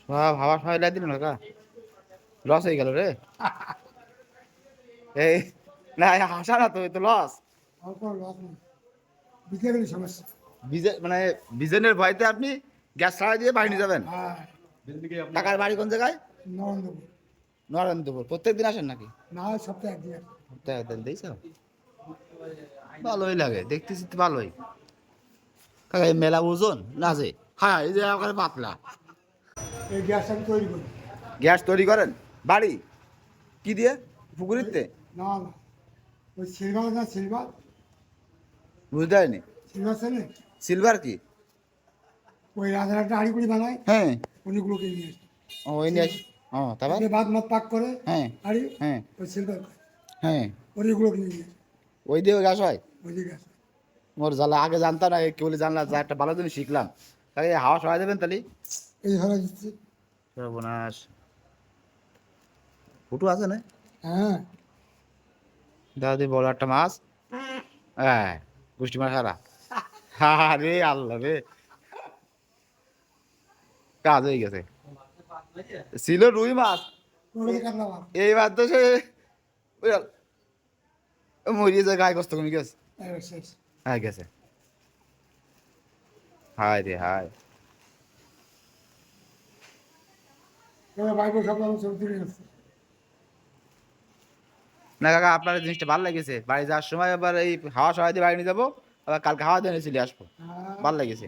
ভাবা সবাই লাই দিল না কা লস হয়ে গেল রে এই না হাসা না তো তো লস সমস্যা। মানে বিজনের ভয়তে আপনি গ্যাস ছাড়া দিয়ে বাড়ি নিয়ে যাবেন। হ্যাঁ, কাকার বাড়ি কোন জায়গায়? নরেন্দ্রপুর। নরেন্দ্রপুর। প্রত্যেক দিন আসেন নাকি? না, সপ্তাহে একদিন আসে। দেন দিয়েছ ভালোই লাগে দেখতেছি তো ভালোই। কাকা এই মেলা ওজন না যে হ্যাঁ এই যে ওখানে পাতলা এই গ্যাসটা আমি তৈরি করি। গ্যাস তৈরি করেন বাড়ি কি দিয়ে? পুকুরিতে? না না, ওই সিলভার না, সিলভার বুঝতে পারিনি। সিলভার ছেলে সিলভার কি? ওই রাজার একটা হাঁড়ি কুড়ি বানায়, হ্যাঁ অনেকগুলোকে নিয়ে আসে। ও ওই নিয়ে আসি। ও তারপর তারপরে ভাত মাত পাক করে হ্যাঁ হাঁড়ি, হ্যাঁ ওই সিলভার হ্যাঁ অনেকগুলোকে নিয়ে আসে। ওই দিয়ে গ্যাস হয়। ওই যে গ্যাস মোর জ্বালা আগে জানতাম না কি বলে জানলাম যা একটা ভালো জিনিস শিখলাম। তাহলে হাওয়া সরাই দেবেন তাহলে এই ধরা দিচ্ছে। সর্বনাশ ফুটু আছে না হ্যাঁ, দাদি বড় একটা মাছ হ্যাঁ পুষ্টি মাছ সারা আরে আল্লাহ রে কাজ হয়ে গেছে ছিল রুই মাছ ওগুলোকে কাতলা মাছ। এইবার তো সে মরিয়ে যায় গায়ে কষ্ট কমে গেছে এবার শেষ। হ্যাঁ গেছে হায় রে হায় এবার বাইরে সব আমি ছবি তুলে আসছে। না কাকা আপনার এই জিনিসটা ভালো লেগেছে বাড়ি যাওয়ার সময় আবার এই হাওয়া সহায় দিয়ে বাড়ি নিয়ে যাবো আবার কালকে হাওয়া দিয়ে চলে আসবো হ্যাঁ। ভালো লেগেছে